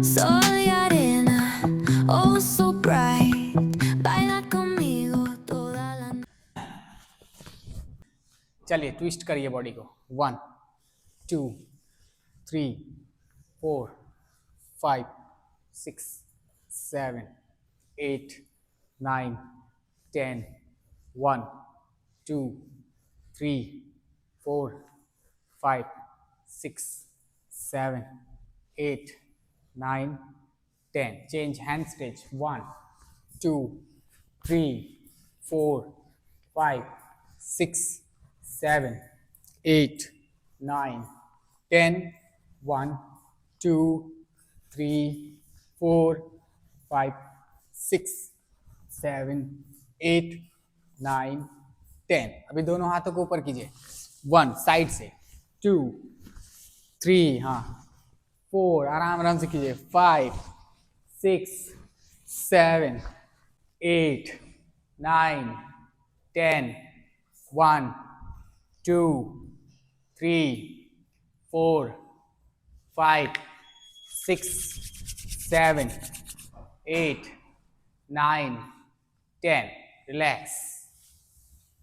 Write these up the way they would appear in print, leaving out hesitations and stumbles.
Sol y arena, oh so bright. Baila conmigo toda la noche. चलिए twist करिए body को. 1 2 3 4 5 6 7 8 9 10. 1 2 3 4 5 6 7 8 9 10. Change hand stretch. 1 2 3 4 5 6 7 8 9 10. 1 2 3 4 5 6 7 8 9 10. अभी दोनों हाथों को ऊपर कीजिए. 1 साइड से, 2 3, हाँ 4, आराम आराम से कीजिए. 5 6 7 8 9 10. 1 2 3 4 5 6 7 8 9 10. रिलैक्स.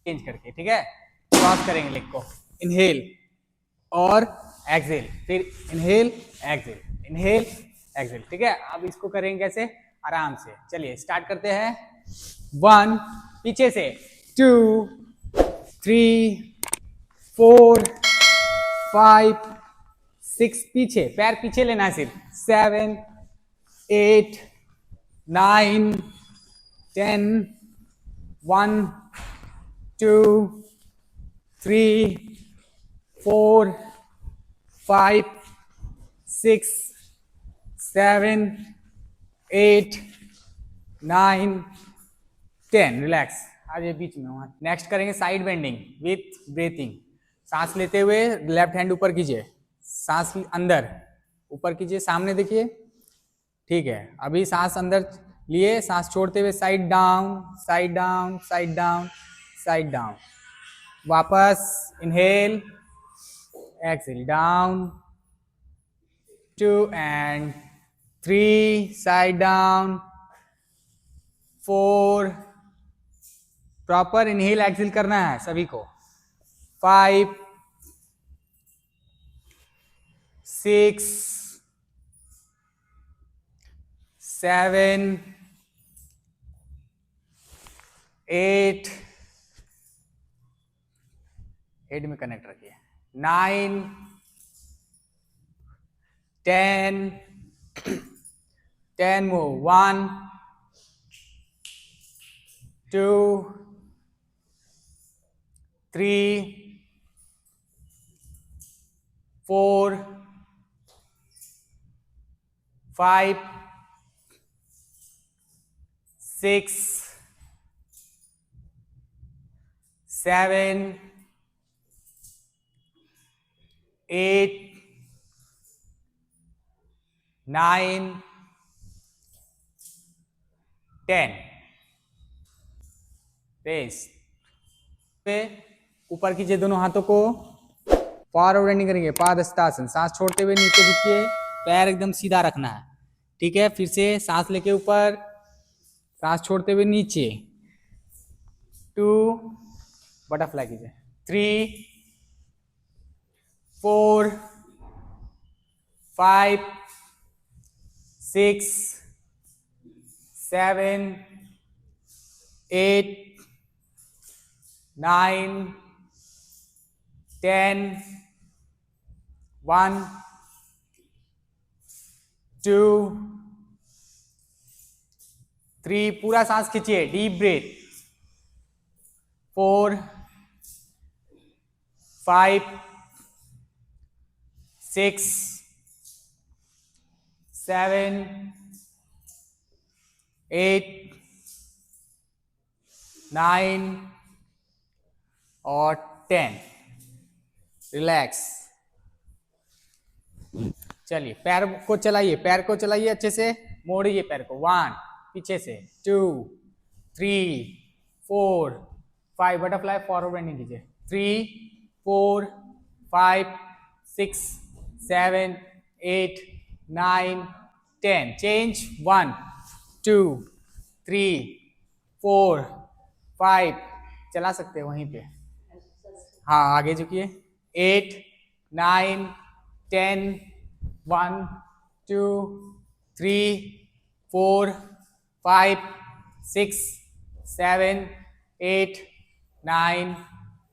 चेंज करके, ठीक है. क्रॉस करेंगे लेग को. इनहेल और एक्सहेल, फिर इनहेल एक्सहेल, इनहेल एक्सहेल, ठीक है. अब इसको करेंगे कैसे? आराम से. चलिए स्टार्ट करते हैं. 1 पीछे से, 2 3 4 5 6 पीछे, पैर पीछे लेना है सिर्फ. 7 8 9 10. 1 2 3 4 5 6 7 8 9 10. रिलैक्स. आज ये बीच में वहां. नेक्स्ट करेंगे साइड बेंडिंग विथ ब्रीथिंग. सांस लेते हुए लेफ्ट हैंड ऊपर कीजिए. सांस अंदर ऊपर कीजिए, सामने देखिए, ठीक है. अभी सांस अंदर लिए, सांस छोड़ते हुए side down, side down, side down, side down. वापस inhale exhale, down 2 and 3, side down 4. Proper inhale exhale करना है सभी को. 5 6 7 8 हेड में कनेक्ट रखिए. 9 10 10 मूव. 1 2 3 4 5 6 7 8 9 10. रेस्ट पे ऊपर कीजिए दोनों हाथों को. फॉरवर्ड बेंडिंग करेंगे, पादहस्तासन. सांस छोड़ते हुए नीचे झुकिए, पैर एकदम सीधा रखना है, ठीक है. फिर से सांस लेके ऊपर, सांस छोड़ते हुए नीचे. 2 बटरफ्लाई कीजिए. 3 4 5 6 7 8 9 10. 1 2 3. पूरा सांस खींचिए, डीप ब्रेथ. 4 5 6 7 8 9 और 10. रिलैक्स. चलिए पैर को चलाइए, पैर को चलाइए अच्छे से. मोड़िए पैर को. 1 पीछे से, 2 3 4 5. बटरफ्लाई फॉरवर्ड बेंडिंग कीजिए. 3 4 5 6 7 8 9 10 चेंज 1 2 3 4 5 चला सकते हैं वहीं पे हाँ आगे झुकिए 8 9 10 1 2 3 4 5 6 7 8 9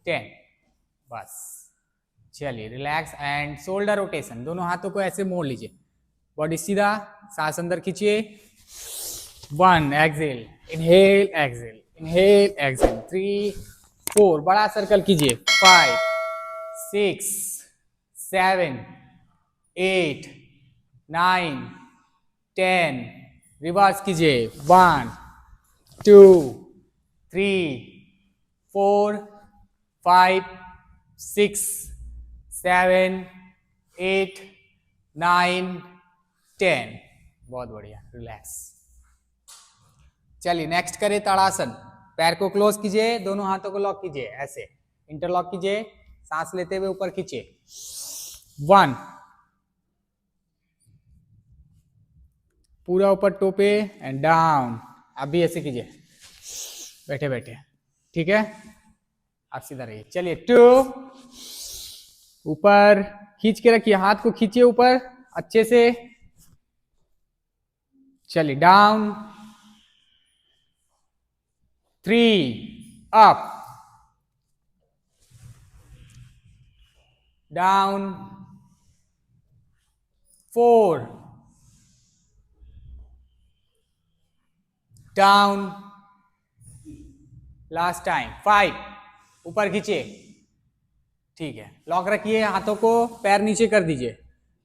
10 बस चलिए रिलैक्स एंड शोल्डर रोटेशन दोनों हाथों को ऐसे मोड़ लीजिए बॉडी सीधा सांस अंदर खींचिए 1 एक्सेल इनहेल एक्सेल 3 4 बड़ा सर्कल कीजिए 5 6 7 8 9 10 रिवर्स कीजिए 1 2 3 4 5 6 7 8 9 10 बहुत बढ़िया रिलैक्स चलिए नेक्स्ट करें ताड़ासन पैर को क्लोज कीजिए दोनों हाथों को लॉक कीजिए ऐसे इंटरलॉक कीजिए सांस लेते हुए ऊपर खींचिए 1 पूरा ऊपर टो पे एंड डाउन आप भी ऐसे कीजिए बैठे बैठे ठीक है आप सीधा रहिए चलिए 2 ऊपर खींच के रखिए हाथ को खींचिए ऊपर अच्छे से चलिए down 3 up down 4 down last time 5 ऊपर खींचिए ठीक है लॉक रखिए हाथों को पैर नीचे कर दीजिए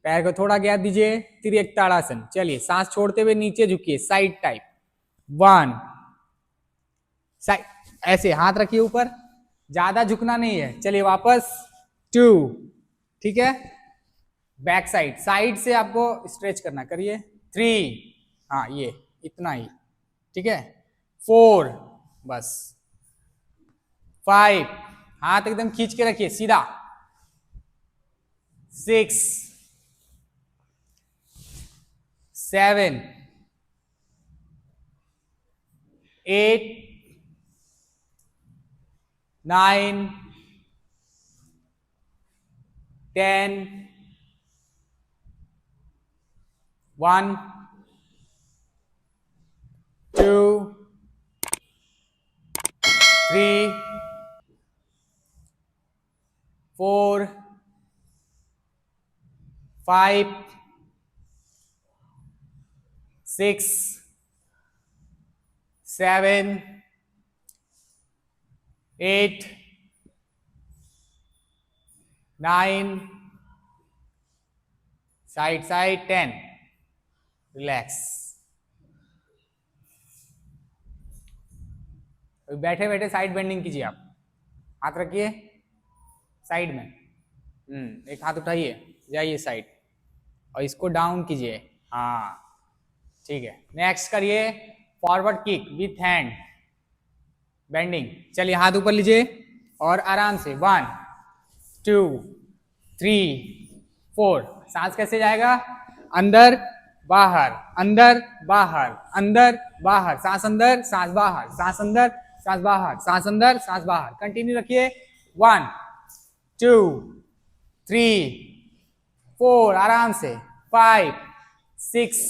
पैर को थोड़ा गैप दीजिए तिर्यक ताड़ासन चलिए सांस छोड़ते हुए नीचे झुकिए साइड टाइप 1 साइड ऐसे हाथ रखिए ऊपर ज्यादा झुकना नहीं है चलिए वापस 2 ठीक है बैक साइड साइड से आपको स्ट्रेच करना करिए 3 हाँ ये इतना ही ठीक है 4 बस 5 हाथ एकदम खींच के रखिए सीधा 6 7 8 9 10 1 2 3 4 5 6 7 8 9 साइड साइड 10 रिलैक्स बैठे बैठे साइड बेंडिंग कीजिए आप हाथ रखिए साइड में एक हाथ उठाइए जाइए साइड और इसको डाउन कीजिए हाँ ठीक है नेक्स्ट करिए forward kick with hand bending चलिए हाथ ऊपर लीजिए और आराम से 1 2 3 4 सांस कैसे जाएगा अंदर बाहर अंदर बाहर अंदर बाहर सांस अंदर सांस बाहर सांस अंदर सांस बाहर सांस अंदर सांस बाहर कंटिन्यू रखिए 1 2 3 4 आराम से 5 6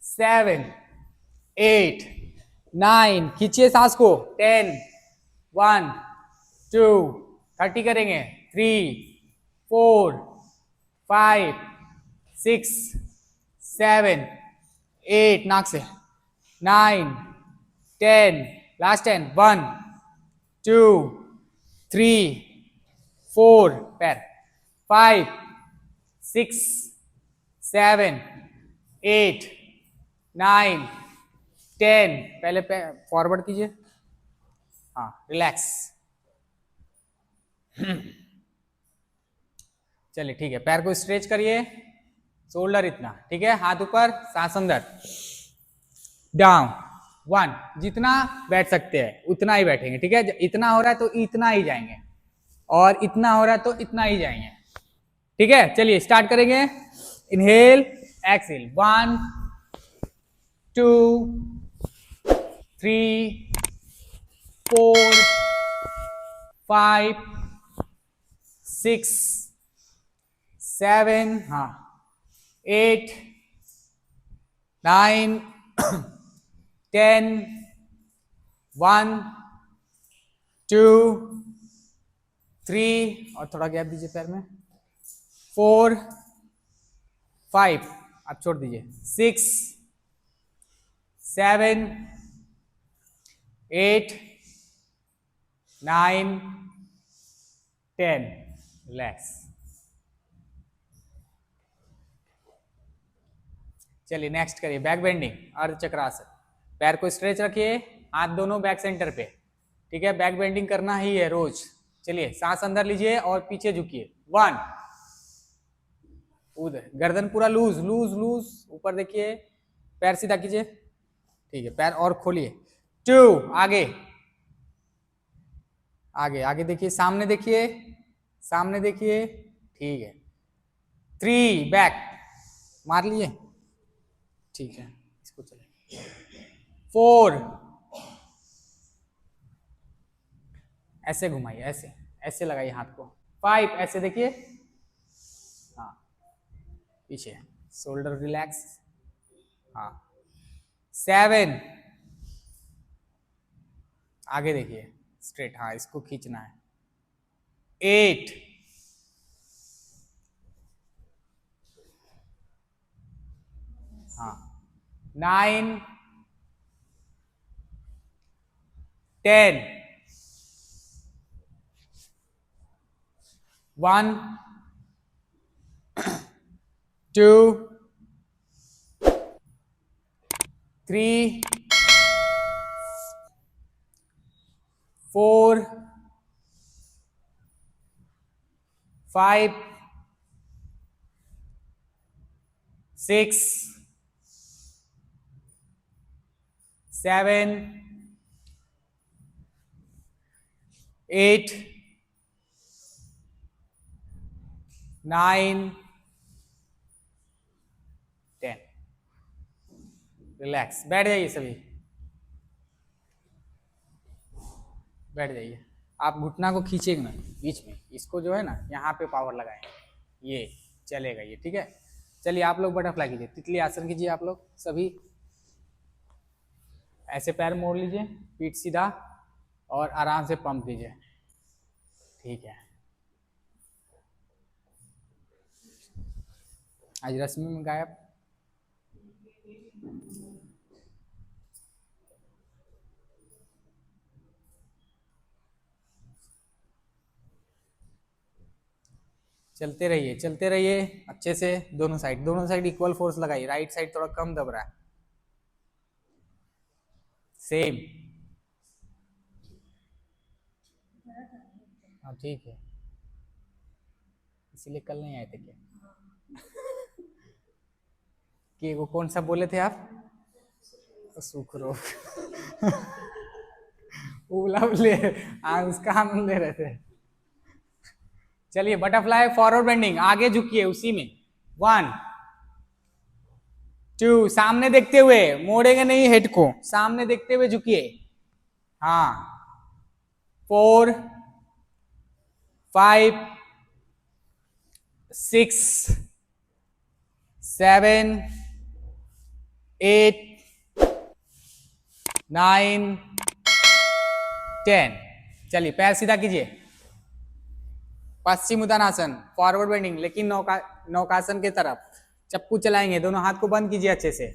7 8 9 खींचिए सांस को 10 1 2 30 करेंगे 3 4 5 6 7 8 नाक से 9 10 लास्ट 10 1 2 3 4 पैर 5 6 7 8 9 10 पहले फॉरवर्ड कीजिए हाँ रिलैक्स चलिए ठीक है पैर को स्ट्रेच करिए शोल्डर इतना ठीक है हाथ ऊपर सांस अंदर डाउन 1 जितना बैठ सकते हैं उतना ही बैठेंगे ठीक है इतना हो रहा है तो इतना ही जाएंगे और इतना हो रहा है तो इतना ही जाएंगे ठीक है, चलिए स्टार्ट करेंगे। इनहेल, एक्सहेल, 1 2 3 4 5 6 7, हाँ 8 9 10, 1 2 3, और थोड़ा गैप दीजिए पैर में, 4 5, आप छोड़ दीजिए, 6 7 8 9 10, रिलैक्स। चलिए नेक्स्ट करिए बैक बेंडिंग, अर्ध चक्रासन। पैर को स्ट्रेच रखिए, हाथ दोनों बैक सेंटर पे, ठीक है। बैक बेंडिंग करना ही है रोज। चलिए सांस अंदर लीजिए और पीछे झुकिए, 1, उधर गर्दन पूरा लूज लूज लूज, ऊपर देखिए, पैर सीधा कीजिए, ठीक है, पैर और खोलिए, 2, आगे आगे आगे देखिए, सामने देखिए, सामने देखिए, ठीक है, 3, बैक मार लिए, ठीक है, इसको चले, 4, ऐसे घुमाइए, ऐसे ऐसे लगाइए हाथ को, 5, ऐसे देखिए, हाँ पीछे, शोल्डर रिलैक्स, हाँ 7, आगे देखिए स्ट्रेट, हाँ इसको खींचना है, 8, हाँ 9 10, 1 2 3 4 5 6 7 8 9 10, रिलैक्स। बैठ जाइए सभी, बैठ जाइए। आप घुटना को खींचेंगे ना बीच में, इसको जो है ना यहाँ पे पावर लगाएंगे, ये चलेगा ये, ठीक है। चलिए आप लोग बटरफ्लाई कीजिए, तितली आसन कीजिए आप लोग सभी, ऐसे पैर मोड़ लीजिए, पीठ सीधा, और आराम से पंप कीजिए, ठीक है। आज रश्मि में गायब, चलते रहिए अच्छे से, दोनों साइड इक्वल फोर्स लगाइए, राइट साइड थोड़ा कम दब रहा है, सेम, हाँ ठीक है, इसीलिए कल नहीं आए थे क्या कि वो कौन सा बोले थे आप, सुखरो उबले, हाँ उसका आनंद ले रहे थे। चलिए बटरफ्लाई फॉरवर्ड बेंडिंग, आगे झुकिए उसी में, 1 2, सामने देखते हुए, मोड़ेंगे नहीं हेड को, सामने देखते हुए झुकिए, हाँ 4 5 6 7 8 9 10, चलिए पैर सीधा कीजिए, पश्चिम उत्तानासन फॉरवर्ड बेंडिंग, लेकिन नौकासन के तरफ, चप्पू चलाएंगे, दोनों हाथ को बंद कीजिए अच्छे से,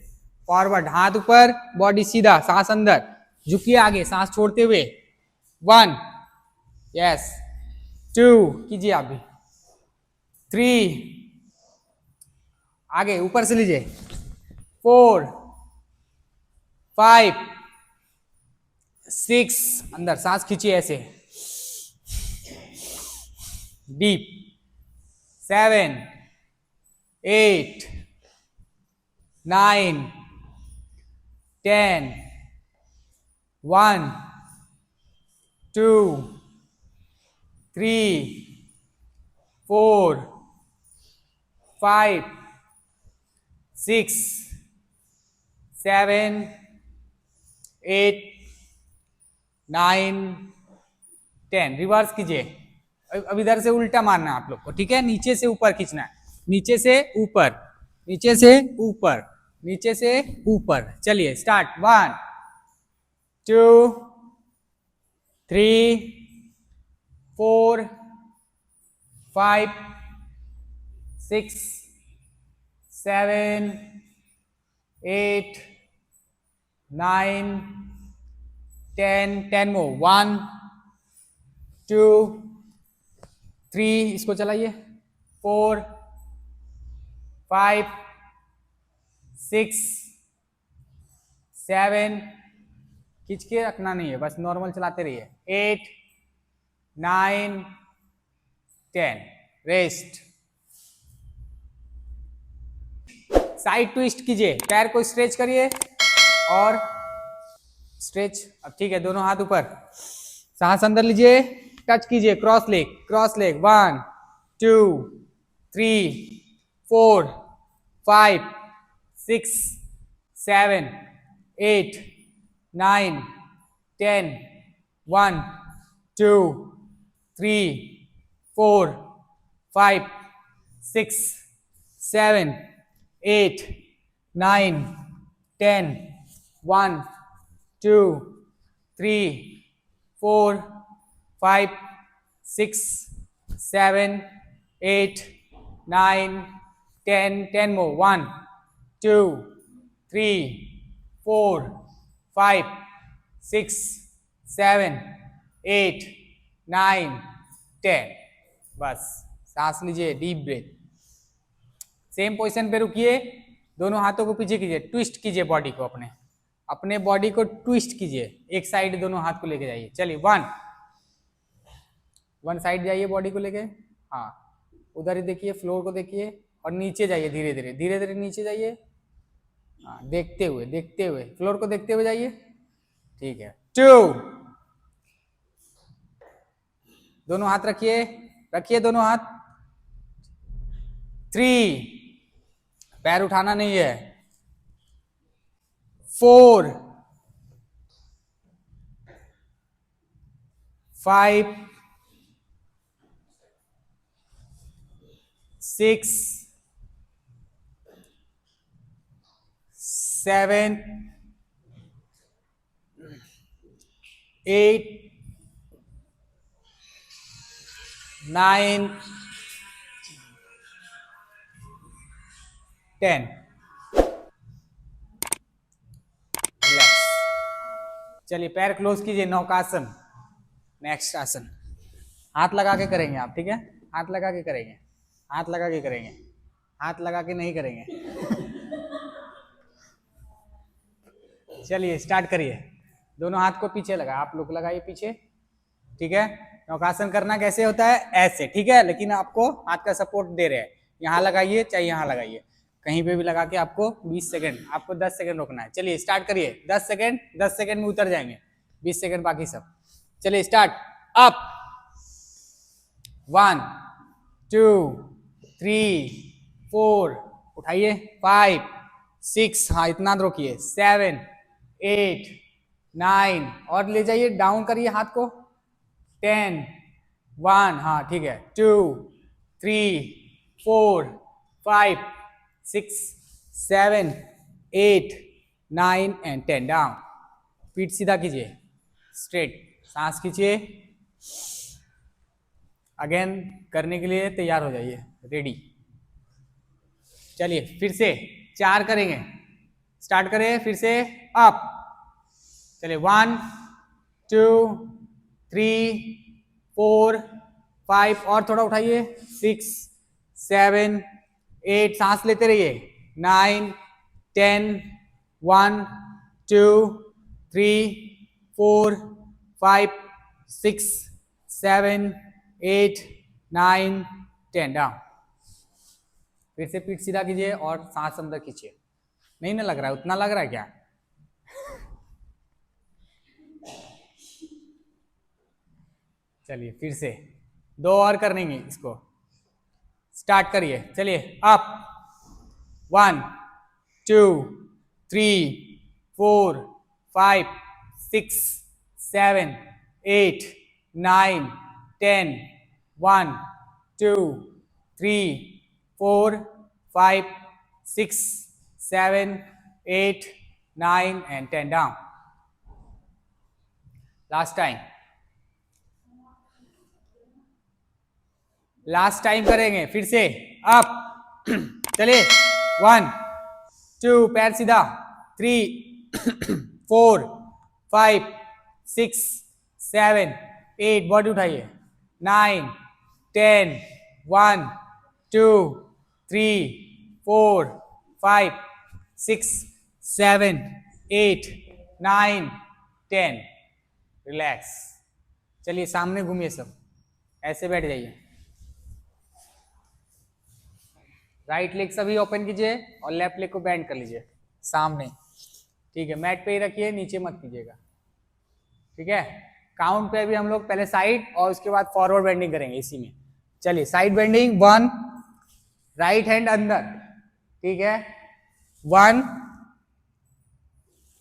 फॉरवर्ड, हाथ ऊपर, बॉडी सीधा, सांस अंदर, झुकिए आगे, सांस छोड़ते हुए, 1, यस 2, कीजिए आप भी, 3, आगे ऊपर से लीजिए, 4 5 6, अंदर सांस खींचिए ऐसे, डीप, 7 8 9 10, 1 2 3 4 5 6 7 8 9 10। रिवर्स कीजिए। अब इधर से उल्टा मारना है आप लोग को, ठीक है। नीचे से ऊपर खींचना है, नीचे से ऊपर, नीचे से ऊपर, नीचे से ऊपर। चलिए स्टार्ट। 1 2 3 4 5 6 7 8 9 10। 10 मोर। 1 2 3, इसको चलाइए। 4 5 6 7, खींच के रखना नहीं है, बस नॉर्मल चलाते रहिए। 8 9 10। रेस्ट। साइड ट्विस्ट कीजिए, पैर को स्ट्रेच करिए और स्ट्रेच। अब ठीक है, दोनों हाथ ऊपर, सांस अंदर लीजिए, टच कीजिए, cross leg, cross leg. 1 2 3 4 5 6 7 8 9 10। 1 2 3 4 5 6 7 8 9 10। 1 2 3 4 5 6 7 8 9 10। 10 more। 1 2 3 4 5 6 7 8 9 10। बस सांस लीजिए, डीप ब्रेथ। सेम पोजीशन पे रुकिए, दोनों हाथों को पीछे कीजिए, ट्विस्ट कीजिए बॉडी को, अपने बॉडी को ट्विस्ट कीजिए, एक साइड दोनों हाथ को लेके जाइए। चलिए 1 साइड जाइए बॉडी को लेके, हाँ उधर ही देखिए, फ्लोर को देखिए और नीचे जाइए, धीरे धीरे धीरे धीरे नीचे जाइए, हाँ देखते हुए फ्लोर को देखते हुए जाइए, ठीक है। 2, दोनों हाथ रखिए, रखिए दोनों हाथ। 3, पैर उठाना नहीं है। 4 5 6 7 8 9 10। रिलैक्स। चलिए पैर क्लोज कीजिए, नौकासन, नेक्स्ट आसन। हाथ लगा के करेंगे आप, ठीक है, हाथ लगा के करेंगे, हाथ लगा के करेंगे, हाथ लगा के नहीं करेंगे। चलिए स्टार्ट करिए। दोनों हाथ को पीछे लगा, आप लोग लगाइए पीछे, ठीक है। नौकासन करना कैसे होता है, ऐसे, ठीक है, लेकिन आपको हाथ का सपोर्ट दे रहे हैं। यहाँ लगाइए चाहे यहाँ लगाइए, कहीं पे भी लगा के आपको 20 सेकंड, आपको 10 सेकंड रोकना है। चलिए स्टार्ट करिए। 10 सेकंड, 10 सेकंड में उतर जाएंगे, 20 सेकंड बाकी सब। चलिए स्टार्ट। अप। 1 2 3 4, उठाइए। 5 6, हाँ इतना रोकिए। 7 8 9, और ले जाइए, डाउन करिए हाथ को। 10 1, हाँ ठीक है। 2 3 4 5 6 7 8 9 एंड 10। डाउन। पीठ सीधा कीजिए, स्ट्रेट। सांस खींचिए। अगेन करने के लिए तैयार हो जाइए, रेडी। चलिए फिर से 4 करेंगे, स्टार्ट करें फिर से। अप। चलिए 1 2 3 4 5, और थोड़ा उठाइए। 6 7 8, सांस लेते रहिए। 9 10 1 2 3 4 5 6 7 8 9 10। डाउन। फिर से पीठ सीधा कीजिए और सांस अंदर खींचिए। नहीं ना लग रहा है, उतना लग रहा है क्या? चलिए फिर से 2 और कर लेंगे इसको। स्टार्ट करिए, चलिए up 1 2 3 4 5 6 7 8 9 10 1 2 3 4 5 6 7 8 9 and 10 down. Last time करेंगे फिर से अप चलिए 1 2 पैर सीधा 3 4 5 6 7 8 बॉडी उठाइए 9 10 1 2 3 4 5 6 7 8 9 10 रिलैक्स। चलिए सामने घूमिए, सब ऐसे बैठ जाइए, राइट लेग सभी ओपन कीजिए और लेफ्ट लेग को बेंड कर लीजिए सामने, ठीक है। मैट पे ही रखिए, नीचे मत कीजिएगा, ठीक है। काउंट पे भी हम लोग पहले साइड और उसके बाद फॉरवर्ड बेंडिंग करेंगे इसी में। चलिए साइड बेंडिंग 1, राइट हैंड अंदर, ठीक है, 1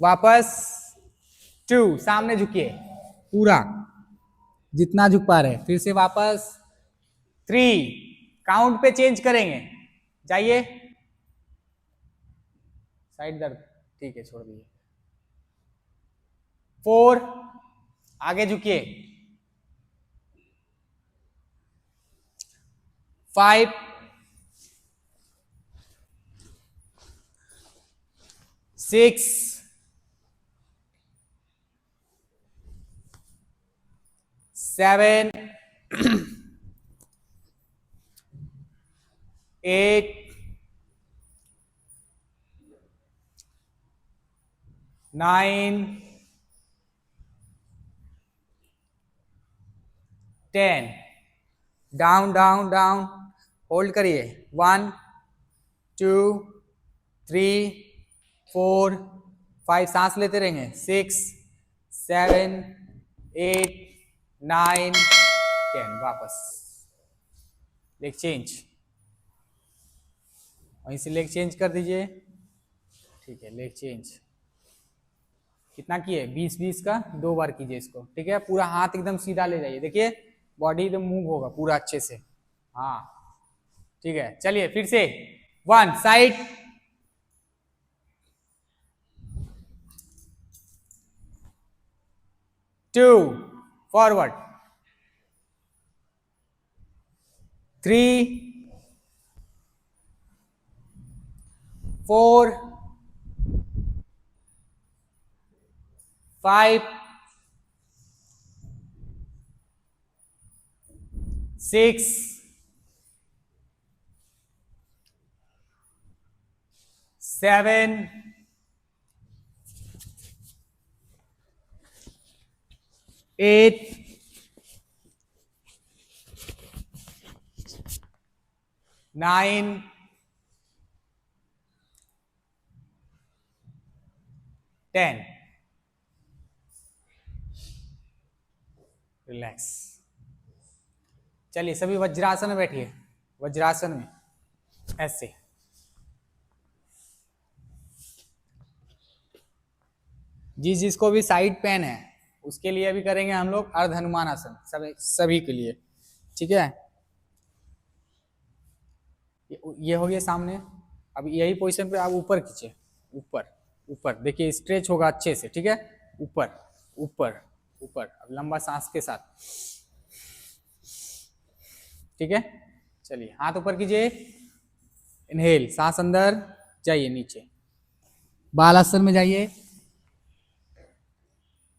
वापस 2 सामने झुकिए पूरा जितना झुक पा रहे, फिर से वापस 3 काउंट पे चेंज करेंगे, जाइए साइड दर्द, ठीक है छोड़ दीजिए 4 आगे झुकिए 5 6 7 8 9 10 डाउन डाउन डाउन, होल्ड करिए 1 2 3 4 5 सांस लेते रहेंगे 6 7 8 9 10 वापस लेग चेंज, वहीं से लेग चेंज कर दीजिए, ठीक है। लेग चेंज कितना किए 20-20 का 2 बार कीजिए इसको, ठीक है। पूरा हाथ एकदम सीधा ले जाइए, देखिए बॉडी एकदम मूव होगा पूरा अच्छे से, हाँ ठीक है। चलिए फिर से 1 साइड 2 फॉरवर्ड 3 4 5 6 7 8 9 10 रिलैक्स। चलिए सभी वज्रासन में बैठिए, वज्रासन में ऐसे, जिसको भी साइड पेन है उसके लिए भी करेंगे हम लोग अर्ध हनुमान आसन, सभी के लिए, ठीक है। ये हो गया सामने, अब यही पोजीशन पे आप ऊपर खींचे, ऊपर ऊपर देखिए स्ट्रेच होगा अच्छे से, ठीक है। ऊपर ऊपर ऊपर, अब लंबा सांस के साथ, ठीक है। चलिए हाथ ऊपर कीजिए, इनहेल सांस अंदर जाइए, नीचे बालासन में जाइए।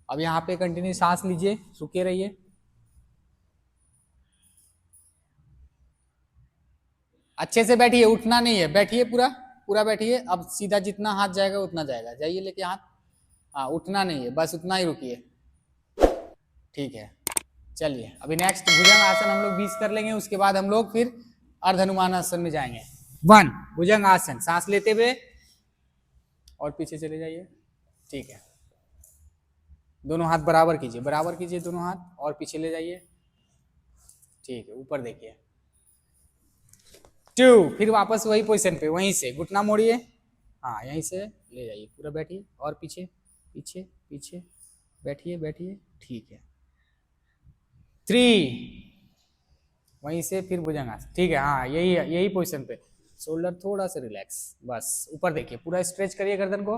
अब यहाँ पे कंटिन्यू सांस लीजिए, रुके रहिए, अच्छे से बैठिए, उठना नहीं है, बैठिए पूरा पूरा बैठिए। अब सीधा जितना हाथ जाएगा उतना जाएगा, जाइए लेके हाथ, हाँ उठना नहीं है, बस उतना ही रुकिए, ठीक है। चलिए अभी नेक्स्ट भुजंग आसन हम लोग 20 कर लेंगे, उसके बाद हम लोग फिर अर्ध हनुमान आसन में जाएंगे। 1 भुजंग आसन, सांस लेते हुए और पीछे चले जाइए, ठीक है। दोनों हाथ बराबर कीजिए दोनों हाथ, और पीछे ले जाइए, ठीक है। ऊपर देखिए, 2, फिर वापस वही पोजीशन पे, वहीं से घुटना मोड़िए, हाँ यहीं से ले जाइए, पूरा बैठिए और पीछे पीछे पीछे, बैठिए बैठिए, ठीक है। 3, वहीं से फिर भुजंगासन, ठीक है, हाँ यही पोजीशन पे, शोल्डर थोड़ा सा रिलैक्स, बस ऊपर देखिए, पूरा स्ट्रेच करिए गर्दन को।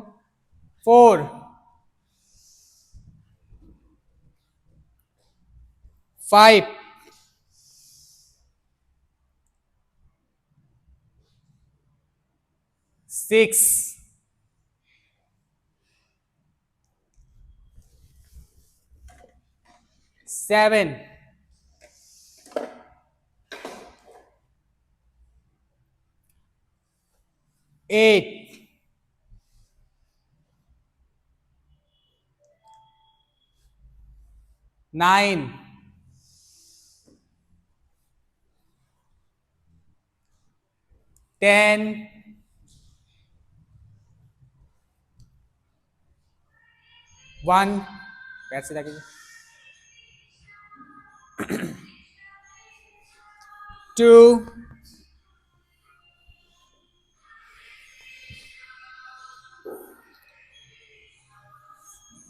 4, 5, 6, 7, 8, 9, 10, 1, पैर सीधा कीजिए, 2,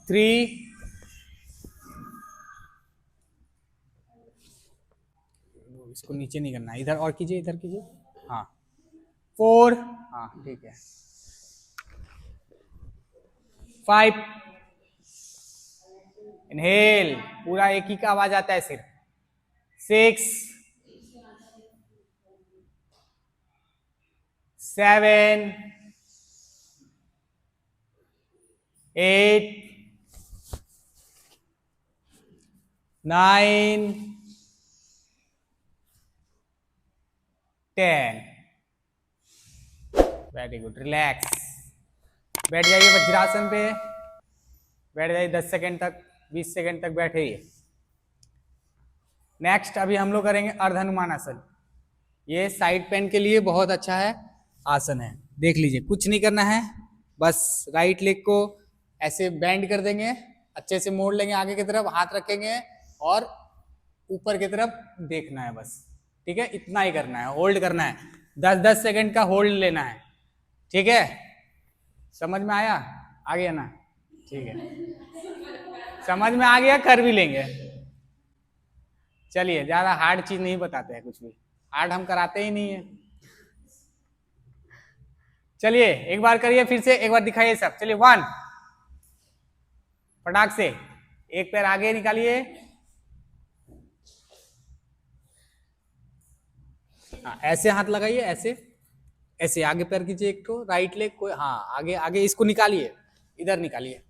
3, इसको नीचे नहीं करना, इधर और कीजिए, इधर कीजिए, हाँ 4, हाँ ठीक है, 5, इनहेल, पूरा एक ही का आवाज आता है सिर्फ, 6, 7, 8, 9, 10, वेरी गुड, रिलैक्स, बैठ जाइए वज्रासन पे, बैठ जाइए 10 सेकंड तक, 20 सेकंड तक बैठे ही। नेक्स्ट अभी हम लोग करेंगे अर्धहनुमानासन, ये साइड पेन के लिए बहुत अच्छा है आसन है, देख लीजिए, कुछ नहीं करना है, बस राइट लेग को ऐसे बेंड कर देंगे, अच्छे से मोड़ लेंगे आगे की तरफ, हाथ रखेंगे और ऊपर की तरफ देखना है बस, ठीक है, इतना ही करना है, होल्ड करना है, 10-10 सेकंड का होल्ड लेना है, ठीक है, समझ में आया, आ गया ना, ठीक है, समझ में आ गया, कर भी लेंगे। चलिए, ज्यादा हार्ड चीज नहीं बताते हैं, कुछ भी हार्ड हम कराते ही नहीं है। चलिए एक बार करिए, फिर से एक बार दिखाइए सब, चलिए 1, फटाक से एक पैर आगे निकालिए, हाँ ऐसे हाथ लगाइए, ऐसे ऐसे आगे पैर कीजिए एक तो, राइट लेग को, हाँ आगे आगे, इसको निकालिए, इधर निकालिए,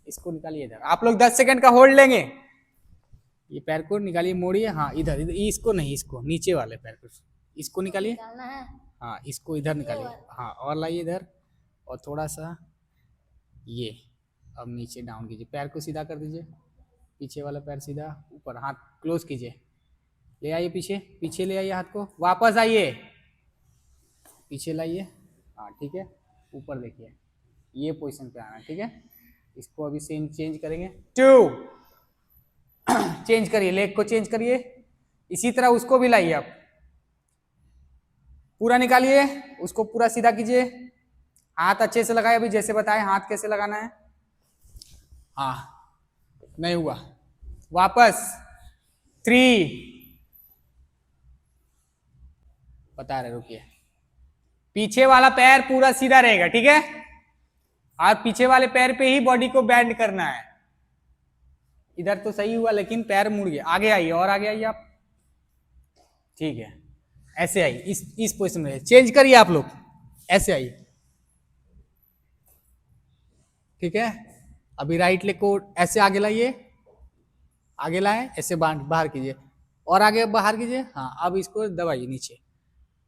इसको निकालिए इधर, आप लोग 10 सेकंड का होल्ड लेंगे, ये पैर को निकालिए, मोड़िए, हाँ इधर इधर, इसको नहीं, इसको नीचे वाले पैर को, इसको निकालिए, हाँ इसको इधर निकालिए, हाँ और लाइए इधर, और थोड़ा सा ये, अब नीचे डाउन कीजिए, पैर को सीधा कर दीजिए, पीछे वाला पैर सीधा, ऊपर हाथ क्लोज कीजिए, ले आइए पीछे, पीछे ले आइए हाथ को, वापस आइए, पीछे लाइए, हाँ ठीक है, ऊपर देखिए, ये पोजीशन पे आना, ठीक है, इसको अभी सेम चेंज करेंगे, 2, चेंज करिए, लेग को चेंज करिए, इसी तरह उसको भी लाइए, आप पूरा निकालिए, उसको पूरा सीधा कीजिए, हाथ अच्छे से लगाए, अभी जैसे बताए हाथ कैसे लगाना है, हाँ नहीं हुआ, वापस 3, बता रहे, रुकिए, पीछे वाला पैर पूरा सीधा रहेगा, ठीक है, और पीछे वाले पैर पे ही बॉडी को बेंड करना है, इधर तो सही हुआ लेकिन पैर मुड़ गया, आगे आइए और आगे आइए आप, ठीक है, ऐसे आइए, इस पोजीशन में चेंज करिए आप लोग, ऐसे आइए, ठीक है, अभी राइट लेग को ऐसे आगे लाइए, आगे लाएं, ऐसे बाहर कीजिए, और आगे बाहर कीजिए, हाँ अब इसको दबाइए, नीचे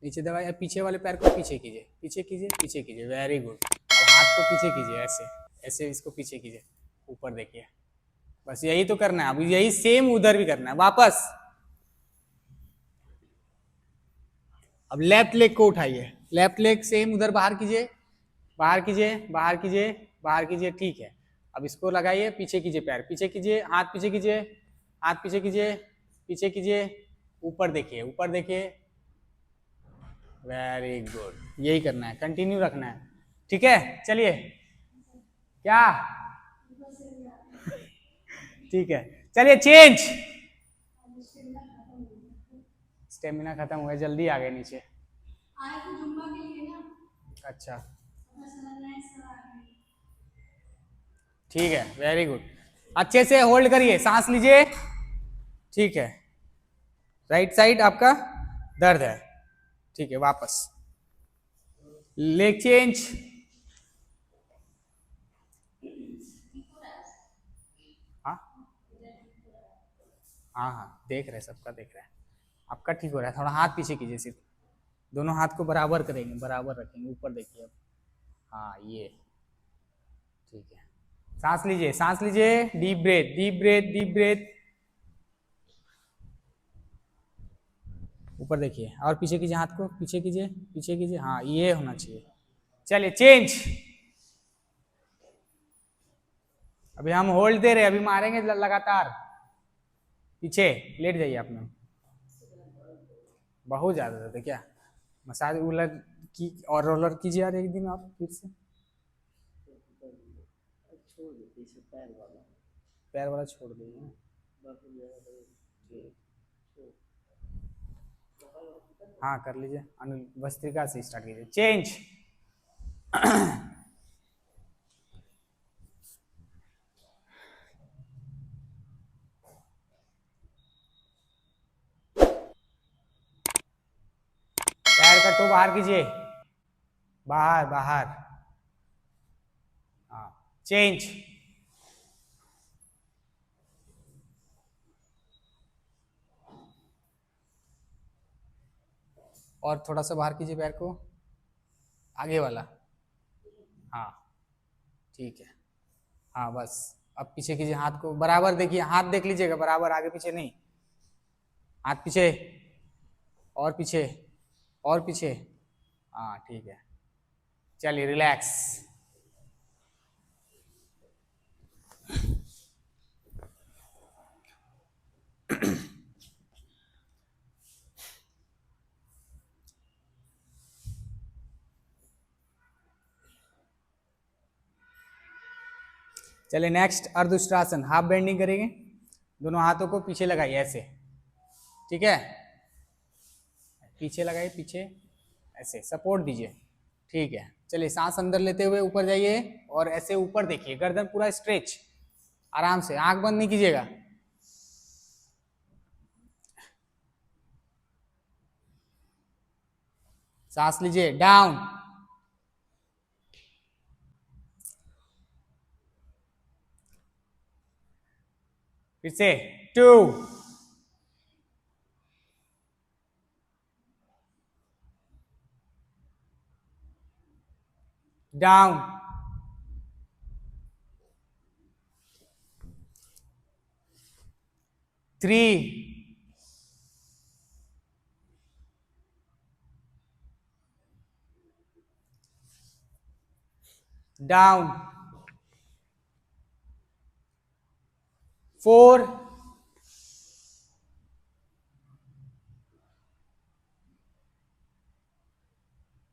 नीचे दबाइए, पीछे वाले पैर को पीछे कीजिए, पीछे कीजिए, पीछे कीजिए, वेरी गुड, अब हाथ को पीछे कीजिए, ऐसे ऐसे इसको पीछे कीजिए, ऊपर देखिए, बस यही तो करना है, अब यही सेम उधर भी करना है, वापस, अब लेफ्ट लेग को उठाइए, लेफ्ट लेग सेम उधर बाहर कीजिए, बाहर कीजिए, बाहर कीजिए, बाहर कीजिए, ठीक है, अब इसको लगाइए, पीछे कीजिए, पैर पीछे कीजिए, हाथ पीछे कीजिए, हाथ पीछे कीजिए, पीछे कीजिए, ऊपर देखिए, ऊपर देखिए, वेरी गुड, यही करना है, कंटिन्यू रखना है, ठीक है। चलिए, क्या ठीक है, चलिए चेंज। स्टेमिना खत्म हुआ, जल्दी आ गए नीचे। अच्छा, ठीक है, वेरी गुड, अच्छे से होल्ड करिए, सांस लीजिए, ठीक है। राइट साइड आपका दर्द है, ठीक है, वापस लेग चेंज। हाँ हाँ हाँ, देख रहे हैं, सबका देख रहे हैं, आपका ठीक हो रहा है। थोड़ा हाथ पीछे कीजिए, सिर्फ दोनों हाथ को बराबर करेंगे, बराबर रखेंगे, ऊपर देखिए अब। हाँ, ये ठीक है। सांस लीजिए, सांस लीजिए, deep breath, deep breath, deep breath. ऊपर देखिए, और पीछे कीजिए, हाथ को पीछे कीजिए, पीछे कीजिए, हाँ, ये होना चाहिए। चलिए चेंज। अभी हम होल्ड दे रहे हैं, अभी मारेंगे लगातार। पीछे लेट जाइए आप में, बहुत ज्यादा दर्द है क्या? मसाज रोलर की, और रोलर कीजिए यार एक दिन आप फिर से। पैर वाला छोड़ दीजिए। हाँ कर लीजिए, भस्त्रिका से स्टार्ट कीजिए। चेंज। पैर का टो बाहर कीजिए, बाहर बाहर। हाँ, चेंज। और थोड़ा सा बाहर कीजिए पैर को, आगे वाला। हाँ ठीक है, हाँ बस। अब पीछे कीजिए, हाथ को बराबर देखिए, हाथ देख लीजिएगा बराबर, आगे पीछे नहीं। हाथ पीछे, और पीछे, और पीछे। हाँ ठीक है, चलिए रिलैक्स। चलिए नेक्स्ट अर्धउष्ट्रासन, हाफ बेंडिंग करेंगे, दोनों हाथों को पीछे लगाइए ऐसे, ठीक है, पीछे लगाइए, पीछे ऐसे सपोर्ट दीजिए, ठीक है। चलिए सांस अंदर लेते हुए ऊपर जाइए, और ऐसे ऊपर देखिए, गर्दन पूरा स्ट्रेच, आराम से, आंख बंद नहीं कीजिएगा। सांस लीजिए, डाउन, फिर से 2, down, 3, down, 4,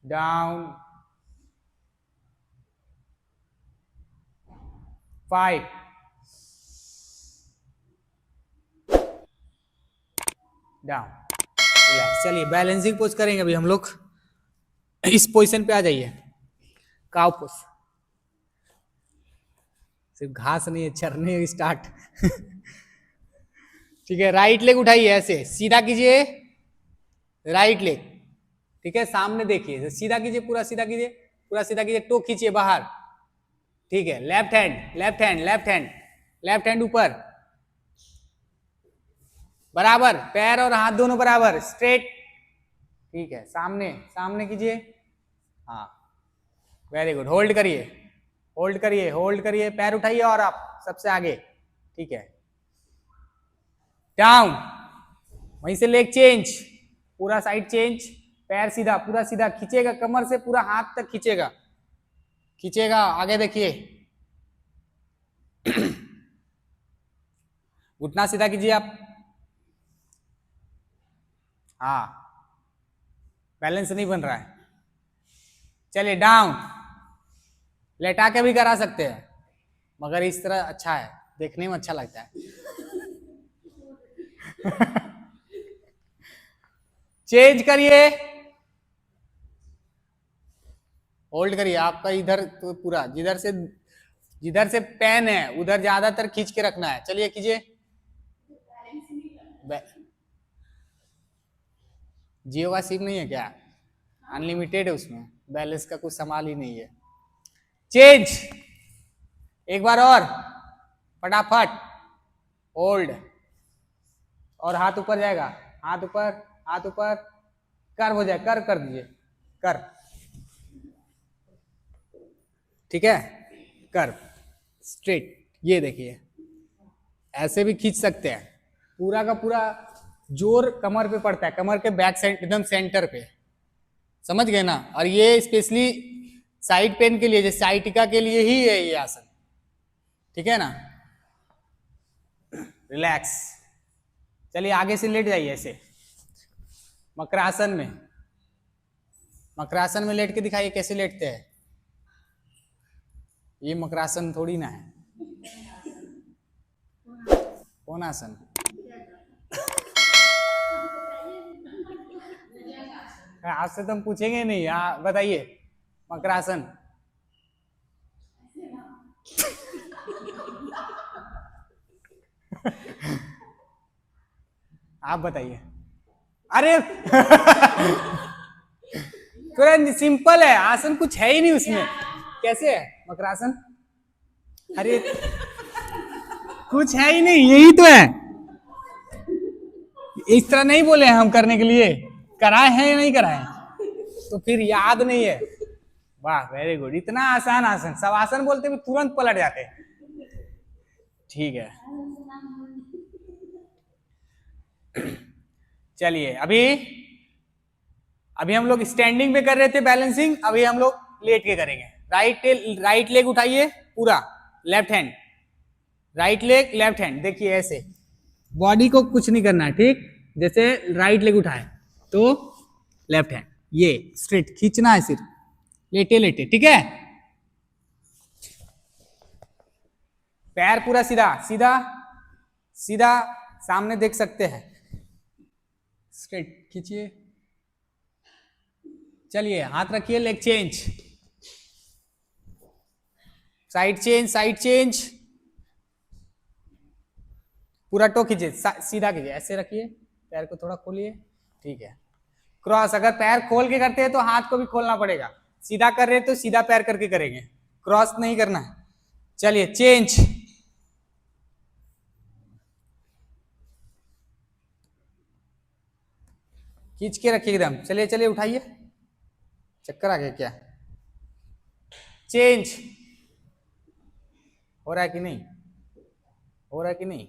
down, 5, down, relax. चलिए बैलेंसिंग पोज करेंगे अभी हम लोग, इस पोजीशन पे आ जाइए, काउ पोज। सिर्फ घास नहीं है, चरने स्टार्ट। ठीक है, राइट लेग उठाइए, ऐसे सीधा कीजिए, राइट लेग, ठीक है, सामने देखिए, सीधा कीजिए, पूरा सीधा कीजिए, पूरा सीधा कीजिए, टो खींचिए बाहर, ठीक है। Left hand, left hand, left hand, left hand ऊपर, बराबर, पैर और हाथ दोनों बराबर, स्ट्रेट, ठीक है, सामने सामने कीजिए, हाँ वेरी गुड, होल्ड करिए, होल्ड करिए, होल्ड करिए, पैर उठाइए और आप सबसे आगे, ठीक है, डाउन, वहीं से लेग चेंज, पूरा साइड चेंज, पैर सीधा, पूरा सीधा खींचेगा, कमर से पूरा हाथ तक खींचेगा, खींचेगा, आगे देखिए। घुटना सीधा कीजिए आप, हाँ बैलेंस नहीं बन रहा है। चलिए डाउन, लेटा के भी करा सकते हैं, मगर इस तरह अच्छा है, देखने में अच्छा लगता है। चेंज करिए, होल्ड करिए, आपका इधर तो पूरा जिधर से पेन है उधर ज्यादातर खींच के रखना है। चलिए कीजिए। जियो का सिम नहीं है क्या? अनलिमिटेड है उसमें, बैलेंस का कुछ सवाल ही नहीं है। चेंज, एक बार और फटाफट, होल्ड, और हाथ ऊपर जाएगा, हाथ ऊपर, हाथ ऊपर, कर हो जाए, कर दीजिए, कर, ठीक है, कर स्ट्रेट। ये देखिए ऐसे भी खींच सकते हैं, पूरा का पूरा जोर कमर पे पड़ता है, कमर के बैक साइड एकदम सेंटर पे, समझ गए ना। और ये स्पेशली साइड पेन के लिए, जैसे साइटिका के लिए ही है ये आसन, ठीक है ना। रिलैक्स, चलिए आगे से लेट जाइए ऐसे मकरासन में, मकरासन में लेट के दिखाइए कैसे लेटते हैं। ये मकरासन थोड़ी ना है, कौन आसन? आपसे तो हम पूछेंगे नहीं, बताइए मकरासन। आप बताइए। अरे थोड़ा सिंपल है आसन, कुछ है ही नहीं उसमें, कैसे है मकरासन? अरे कुछ है ही नहीं, यही तो है। इस तरह नहीं बोले हम करने के लिए, कराए हैं या नहीं कराए, तो फिर याद नहीं है। वाह वेरी गुड, इतना आसान आसन, सब आसन बोलते भी तुरंत पलट जाते हैं। ठीक है, चलिए अभी हम लोग स्टैंडिंग पे कर रहे थे बैलेंसिंग, अभी हम लोग लेट के करेंगे। राइट लेग उठाइए पूरा, left hand, right leg left hand, देखिए ऐसे बॉडी को कुछ नहीं करना है, ठीक, जैसे राइट लेग उठाए तो लेफ्ट हैंड ये स्ट्रेट खींचना है, सिर्फ लेटे लेटे, ठीक है। पैर पूरा सीधा सीधा सीधा सामने देख सकते हैं, स्ट्रेट खींचिए। चलिए हाथ रखिए, leg change, side change, side change, पूरा टो कीजिए, सीधा कीजिए, ऐसे रखिए, पैर को थोड़ा खोलिए, ठीक है। क्रॉस, अगर पैर खोल के करते हैं तो हाथ को भी खोलना पड़ेगा, सीधा कर रहे हैं तो सीधा पैर करके करेंगे, क्रॉस नहीं करना है। चलिए चेंज, खींच के रखिए एकदम। चलिए चलिए उठाइए, चक्कर आ गया क्या? चेंज, हो रहा है कि नहीं, हो रहा है कि नहीं,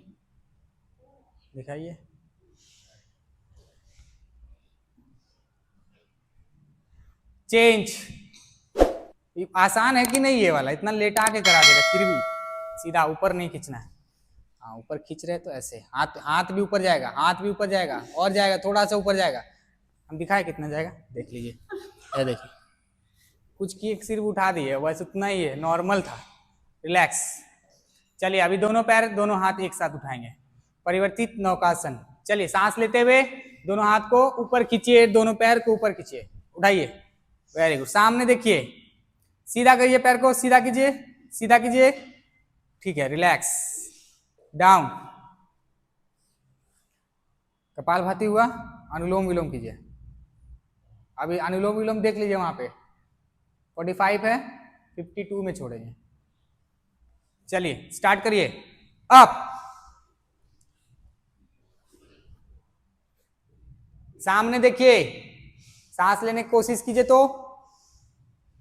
दिखाइए। चेंज, आसान है कि नहीं, ये वाला इतना लेटा के करा देगा, फिर भी सीधा ऊपर नहीं खींचना है। हाँ ऊपर खींच रहे तो ऐसे, हाथ भी ऊपर जाएगा, हाथ भी ऊपर जाएगा, और जाएगा थोड़ा सा ऊपर जाएगा, हम दिखाए कितना जाएगा, देख लीजिए, ये देखिए कुछ की सिर्फ उठा दिए, बस उतना ही है, नॉर्मल था, रिलैक्स। चलिए अभी दोनों पैर दोनों हाथ एक साथ उठाएंगे, परिवर्तित नौकासन। चलिए सांस लेते हुए दोनों हाथ को ऊपर खींचिए, दोनों पैर को ऊपर खींचिए, उठाइए, वेरी गुड। सामने देखिए, सीधा करिए, पैर को सीधा कीजिए, सीधा कीजिए, ठीक है, रिलैक्स। डाउन, कपालभाति हुआ, अनुलोम विलोम कीजिए। अभी अनुलोम विलोम देख लीजिए, वहां पे 45 है, 52 में छोड़ेंगे। चलिए स्टार्ट करिए, अप, सामने देखिए, सांस लेने की कोशिश कीजिए तो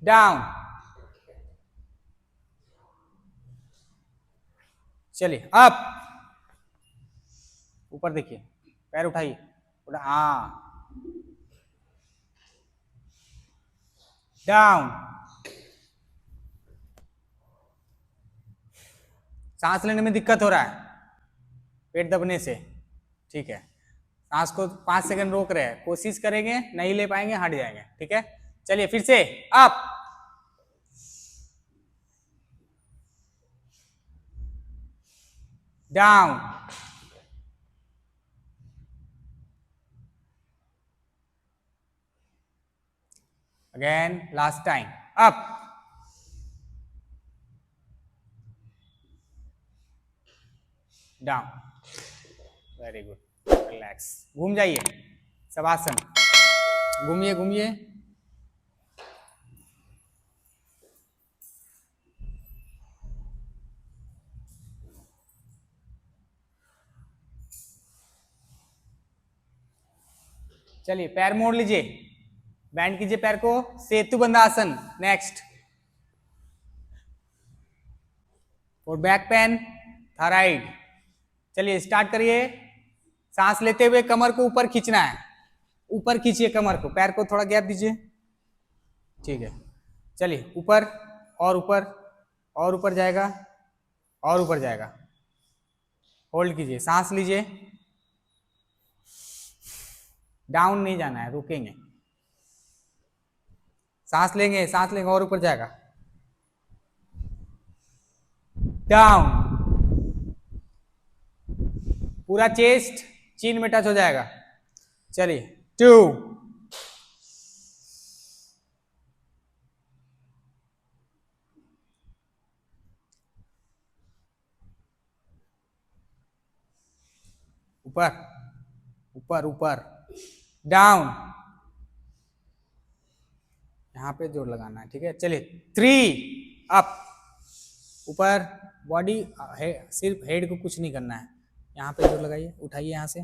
डाउन, चलिए अप, ऊपर देखिए, पैर उठाइए, हाँ, डाउन, सांस लेने में दिक्कत हो रहा है पेट दबने से, ठीक है, सांस को 5 सेकंड रोक रहे हैं, कोशिश करेंगे, नहीं ले पाएंगे हट जाएंगे, ठीक है। चलिए फिर से up, down, again last time, up, down, very good, relax, घूम जाइए, शवासन, घूमिए घूमिए, चलिए पैर मोड़ लीजिए, बैंड कीजिए पैर को, सेतु बंधासन, नेक्स्ट और बैक पेन, थायराइड। चलिए स्टार्ट करिए, सांस लेते हुए कमर को ऊपर खींचना है, ऊपर खींचिए कमर को, पैर को थोड़ा गैप दीजिए, ठीक है। चलिए ऊपर और ऊपर और ऊपर जाएगा और ऊपर जाएगा, होल्ड कीजिए, सांस लीजिए, डाउन नहीं जाना है, रुकेंगे, सांस लेंगे और ऊपर जाएगा, डाउन, पूरा चेस्ट चिन में टच हो जाएगा। चलिए 2, ऊपर ऊपर ऊपर, डाउन, यहां पे जोर लगाना है, ठीक है। चलिए 3, अप, ऊपर, बॉडी सिर्फ हेड को कुछ नहीं करना है, यहाँ पे जोर लगाइए, उठाइए यहाँ से,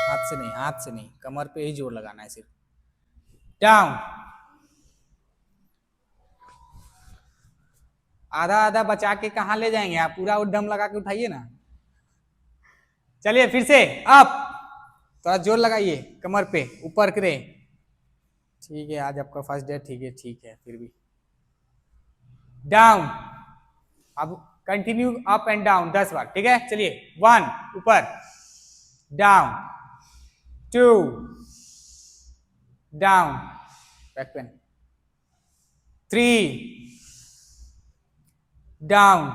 हाथ से नहीं, कमर पे ही जोर लगाना है सिर्फ, डाउन, आधा आधा बचा के कहाँ ले जाएंगे आप, पूरा उद्यम लगा के उठाइए ना। चलिए फिर से अप, थोड़ा जोर लगाइए कमर पे, ऊपर करें, ठीक है, आज आपका फर्स्ट डे, ठीक है, फिर भी डाउन, अब कंटिन्यू अप एंड डाउन 10 बार, ठीक है। चलिए 1, ऊपर, down, 2, down, back pain, 3, down,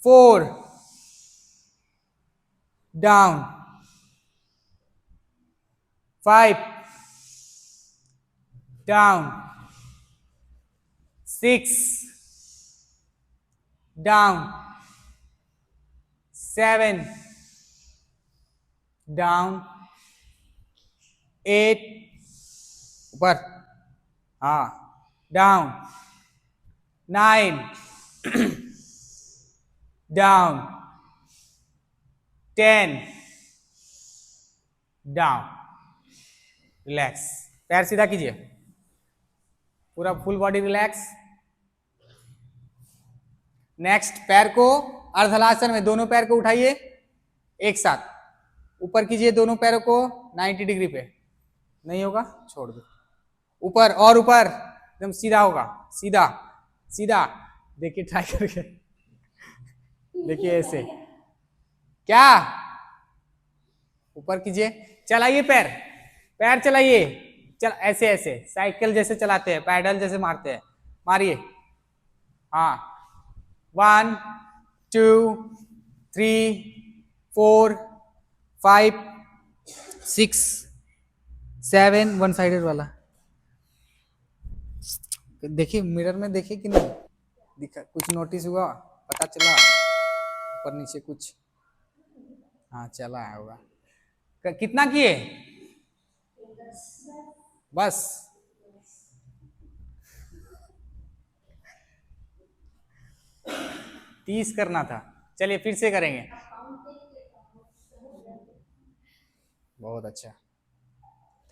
4, down, 5, down, 6, down, 7, down, 8, ऊपर, हाँ, down, 9, down, 10, down, रिलैक्स, पैर सीधा कीजिए, पूरा फुल बॉडी रिलैक्स। नेक्स्ट पैर को अर्धलासन में दोनों पैर को उठाइए एक साथ, ऊपर कीजिए दोनों पैरों को 90 डिग्री पे, नहीं होगा छोड़ दो, ऊपर और ऊपर, एकदम सीधा होगा, सीधा सीधा, देखिए ट्राई करके, देखिए ऐसे, क्या ऊपर कीजिए, चलाइए पैर, पैर चलाइए, चल ऐसे ऐसे साइकिल जैसे चलाते हैं, पैडल जैसे मारते हैं, मारिए, हाँ, 1, 2, 3, 4, 5, 6, 7, वन साइडेड वाला, देखिए मिरर में देखिए कि नहीं दिखा, कुछ नोटिस हुआ, पता चला ऊपर नीचे कुछ, हाँ चला है होगा, कितना किए, बस 30 करना था। चलिए फिर से करेंगे, बहुत अच्छा,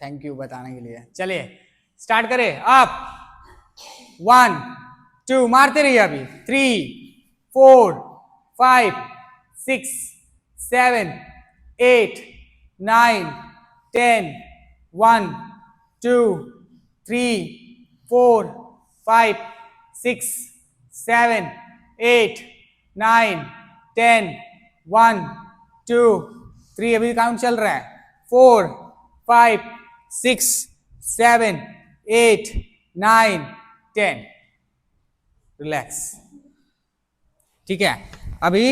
थैंक यू बताने के लिए। चलिए स्टार्ट करें, अप, 1, 2, मारते रहिए अभी, 3, 4, 5, 6, 7, 8, 9, 10, 1, 2, 3, 4, 5, 6, 7, 8, 9, 10, 1, 2 3, अभी काउंट चल रहा है, 4 5 6 7 8 9 10। रिलैक्स। ठीक है, अभी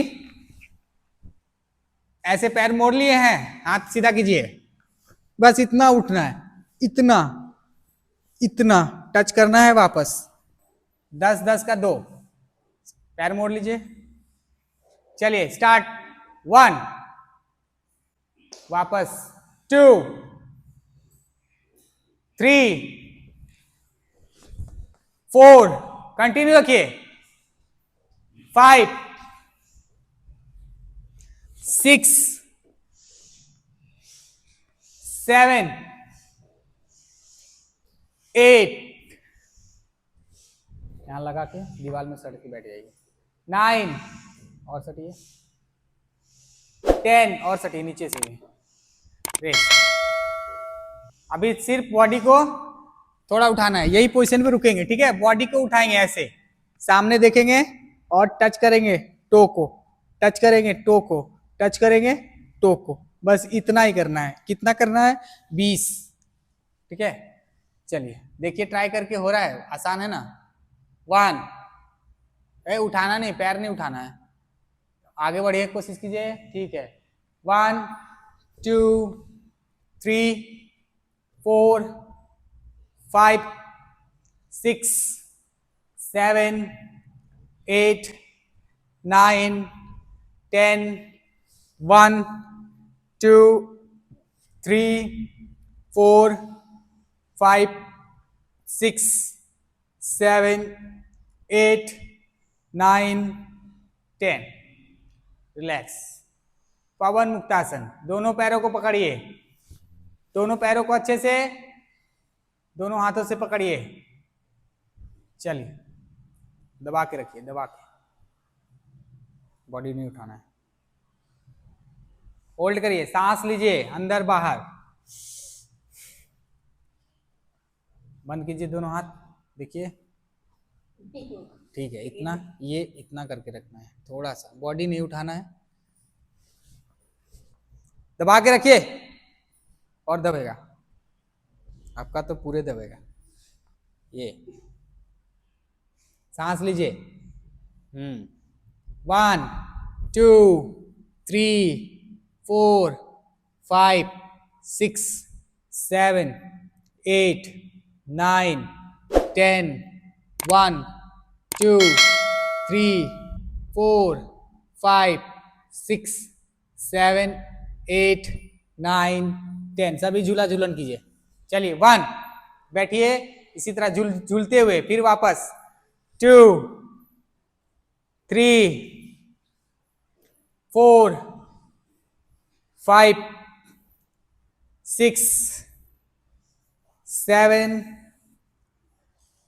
ऐसे पैर मोड़ लिए हैं, हाथ सीधा कीजिए, बस इतना उठना है, इतना इतना टच करना है वापस। 10 10 का 2, पैर मोड़ लीजिए। चलिए स्टार्ट। 1, वापस 2 3 4, कंटिन्यू रखिए, 5 6 7 8, यहां लगा के दीवार में सट के बैठ जाइए, 9, और सटिए, 10, और सटिए नीचे से भी। रेस्ट। अभी सिर्फ बॉडी को थोड़ा उठाना है, यही पोजीशन पे रुकेंगे, ठीक है। बॉडी को उठाएंगे ऐसे, सामने देखेंगे और टच करेंगे टो को, टच करेंगे टो को, टच करेंगे टो को, बस इतना ही करना है। कितना करना है? 20, ठीक है। चलिए देखिए, ट्राई करके हो रहा है, आसान है ना। 1, उठाना नहीं, पैर नहीं उठाना है, आगे बढ़िए, कोशिश कीजिए, ठीक है। 1 2 3 4 5 6 7 8 9 10 1 2 3 4 5 6 7 8 9 10। रिलैक्स। पवन मुक्तासन। दोनों पैरों को पकड़िए, दोनों पैरों को अच्छे से दोनों हाथों से पकड़िए। चलिए दबा के रखिए, दबा के, बॉडी नहीं उठाना है। होल्ड करिए, सांस लीजिए अंदर बाहर, बंद कीजिए दोनों हाथ, देखिए, ठीक है। इतना, ये इतना करके रखना है, थोड़ा सा, बॉडी नहीं उठाना है। दबा के रखिए, और दबेगा आपका तो पूरे दबेगा। ये सांस लीजिए। 1 2 3 4 5 6 7 8 9 10 1 2 3 4 5 6 7 8 9 10। सभी झूला झूलन कीजिए। चलिए 1, बैठिए इसी तरह झूलते हुए, फिर वापस 2 3 4 5 6 7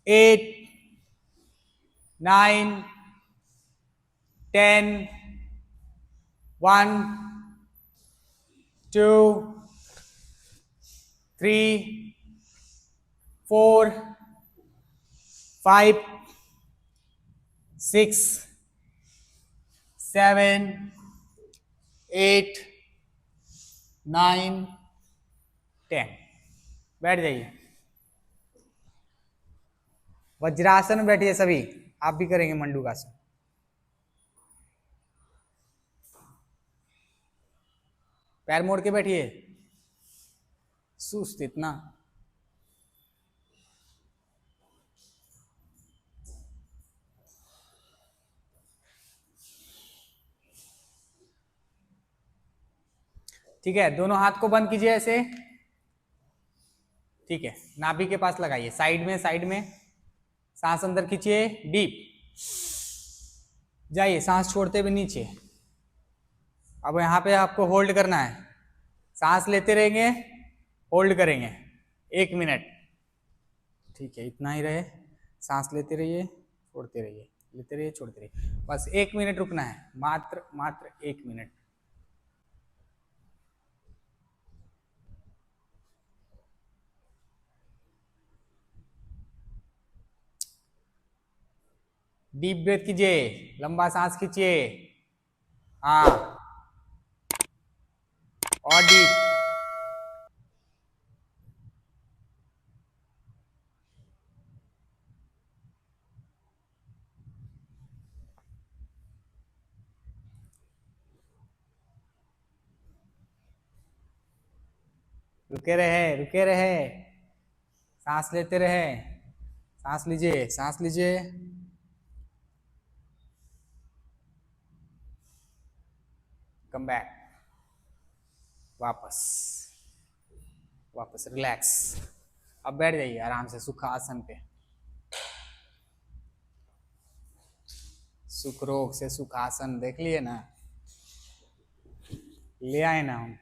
8 9 10 1 2 3 4 5 6 7 8 9 10। बैठ जाइए। वज्रासन में बैठिए सभी, आप भी करेंगे मंडूकासन। पैर मोड़ के बैठिए, सुस्त इतना। ठीक है, दोनों हाथ को बंद कीजिए ऐसे, ठीक है। नाभि के पास लगाइए, साइड में, साइड में। सांस अंदर खींचिए, डीप जाइए, सांस छोड़ते हुए नीचे। अब यहाँ पे आपको होल्ड करना है, सांस लेते रहेंगे, होल्ड करेंगे 1 मिनट, ठीक है। इतना ही रहे, सांस लेते रहिए, छोड़ते रहिए, लेते रहिए, छोड़ते रहिए, बस 1 मिनट रुकना है, मात्र 1 मिनट। डीप ब्रेथ कीजिए, लंबा सांस खींचिए, हाँ, बहुत डीप। रुके रहे, सांस लेते रहे, सांस लीजिए, सांस लीजिए। कम बैक, वापस वापस रिलैक्स। अब बैठ जाइए आराम से सुखासन पे। सुख रोग से सुखासन देख लिए ना, ले आए ना हम।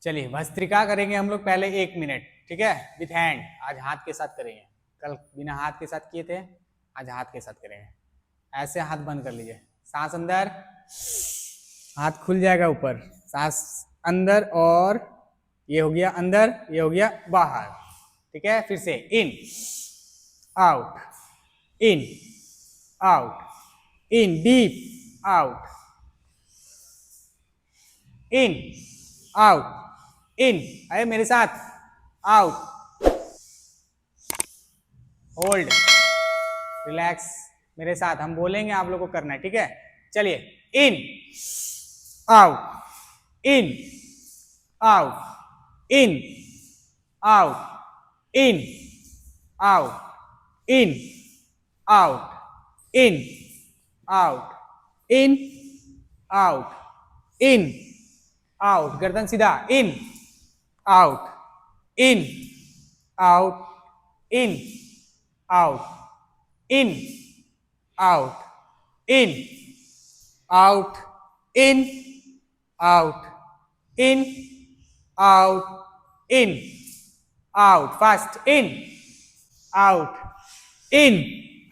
चलिए भस्त्रिका करेंगे हम लोग पहले 1 मिनट, ठीक है, विथ हैंड। आज हाथ के साथ करेंगे, कल बिना हाथ के साथ किए थे, आज हाथ के साथ करेंगे। ऐसे हाथ बंद कर लीजिए, सांस अंदर, हाथ खुल जाएगा ऊपर, सांस अंदर, और ये हो गया अंदर, ये हो गया बाहर, ठीक है। फिर से in out, in out, in deep out, in out, in, अरे मेरे साथ, आउट, होल्ड, रिलैक्स, मेरे साथ हम बोलेंगे, आप लोगों को करना है, ठीक है। चलिए इन out, in out, in out, in out, in out, in out, in out, in out, गर्दन सीधा, इन out, in out, in out, in out, in out, in out, in out, in out, fast, in out, in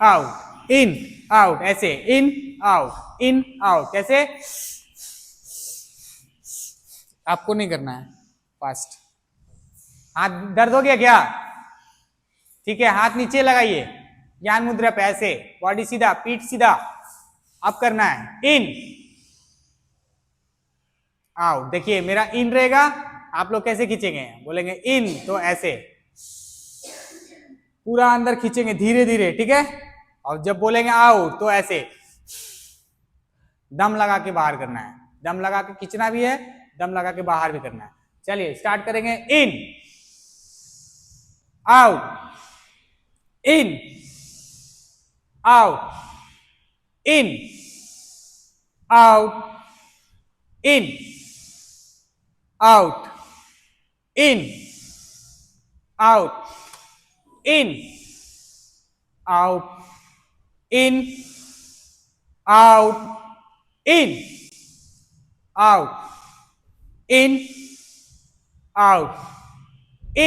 out, in out, ऐसे in out, कैसे, आपको नहीं करना है, fast. हाथ दर्द हो गया क्या, ठीक है, हाथ नीचे लगाइए, ज्ञान मुद्रा पे, ऐसे बॉडी सीधा, पीठ सीधा। अब करना है इन आउट, देखिए मेरा इन रहेगा, आप लोग कैसे खींचेंगे, बोलेंगे इन तो ऐसे पूरा अंदर खींचेंगे धीरे धीरे, ठीक है। और जब बोलेंगे आउट तो ऐसे दम लगा के बाहर करना है, दम लगा के खींचना भी है, दम लगा के बाहर भी करना है। चलिए स्टार्ट करेंगे, इन out, in out, in out, in out, in out, in out, in out, in out, in out,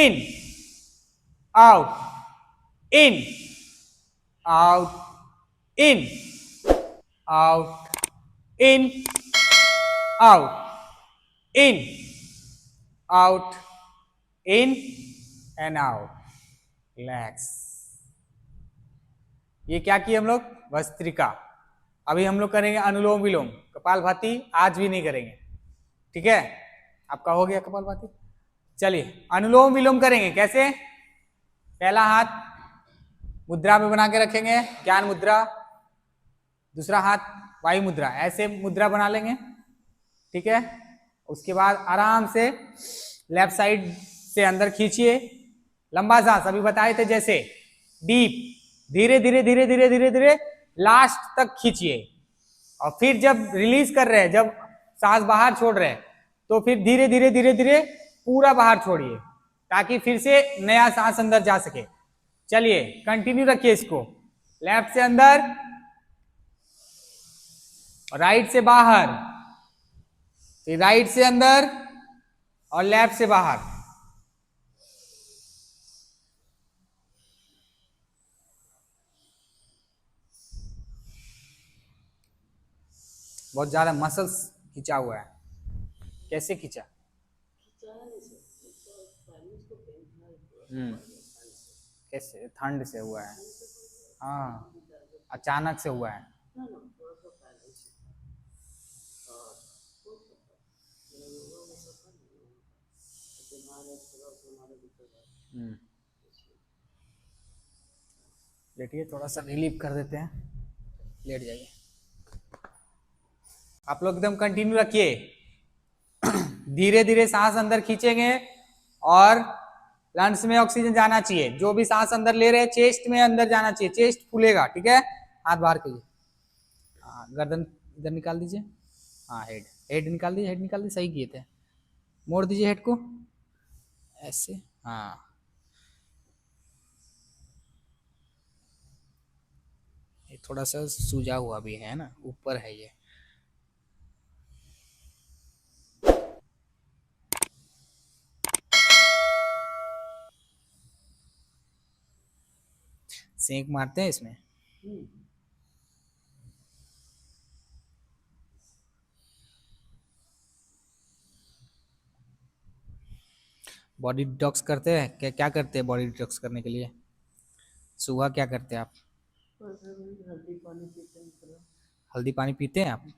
in out, in out, in out, in out, in out, in and out, relax। ये क्या किए हम लोग, भस्त्रिका। अभी हम लोग करेंगे अनुलोम विलोम, कपालभाति आज भी नहीं करेंगे, ठीक है, आपका हो गया कपालभाति। चलिए अनुलोम विलोम करेंगे, कैसे, पहला हाथ मुद्रा में बना के रखेंगे, ज्ञान मुद्रा, दूसरा हाथ वायु मुद्रा, ऐसे मुद्रा बना लेंगे, ठीक है। उसके बाद आराम से लेफ्ट साइड से अंदर खींचिए, लंबा सांस अभी बताए थे जैसे, डीप, धीरे धीरे धीरे धीरे धीरे धीरे लास्ट तक खींचिए, और फिर जब रिलीज कर रहे हैं, जब सांस बाहर छोड़ रहे हैं, तो फिर धीरे धीरे धीरे धीरे पूरा बाहर छोड़िए, ताकि फिर से नया सांस अंदर जा सके। चलिए कंटिन्यू रखिए इसको, लेफ्ट से अंदर, राइट से बाहर, फिर राइट से अंदर और लेफ्ट से बाहर। बहुत ज्यादा मसल्स खिंचा हुआ है। कैसे खींचा? कैसे? ठंड से हुआ है। हाँ, अचानक से हुआ है। हम्म, लेटिए, थोड़ा सा रिलीव कर देते हैं। लेट जाइए। आप लोग एकदम कंटिन्यू रखिए। धीरे धीरे सांस अंदर खींचेंगे और लंग्स में ऑक्सीजन जाना चाहिए। जो भी सांस अंदर ले रहे हैं चेस्ट में अंदर जाना चाहिए, चेस्ट फूलेगा, ठीक है। हाथ बाहर करिए। हाँ, गर्दन इधर निकाल दीजिए। हाँ, हेड हेड निकाल दीजिए, हेड निकाल दीजिए, सही किए थे। मोड़ दीजिए हेड को ऐसे। हाँ, ये थोड़ा सा सूजा हुआ भी है ना, ऊपर है ये। सेंक मारते हैं इसमें। बॉडी डिटॉक्स करते हैं क्या? क्या करते हैं बॉडी डिटॉक्स करने के लिए? सुबह क्या करते हैं आप? हल्दी पानी पीते हैं आप?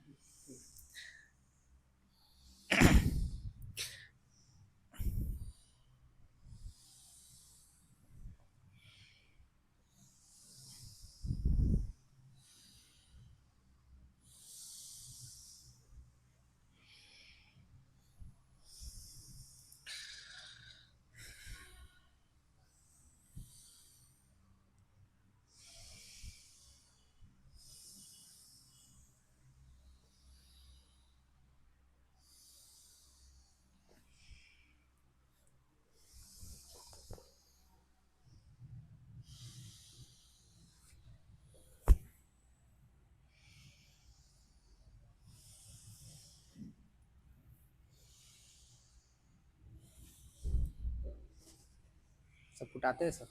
सब कुटाते हैं, सब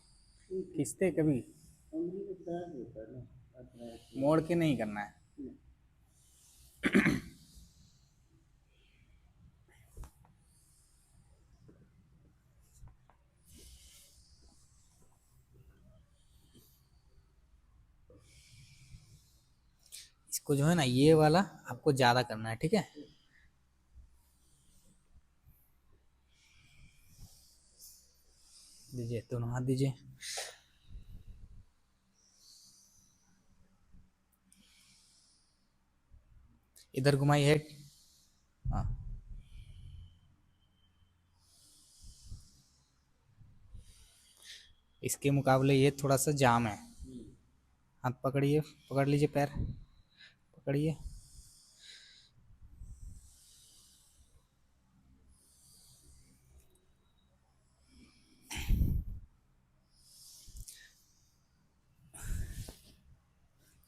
खींचते कभी? मोड़ के नहीं करना है। इसको जो है ना, ये वाला आपको ज्यादा करना है, ठीक है। दीजिए, दोनों हाथ दीजिए। इधर घुमाई हेड। हाँ, इसके मुकाबले ये थोड़ा सा जाम है। हाथ पकड़िए, पकड़ लीजिए, पैर पकड़िए।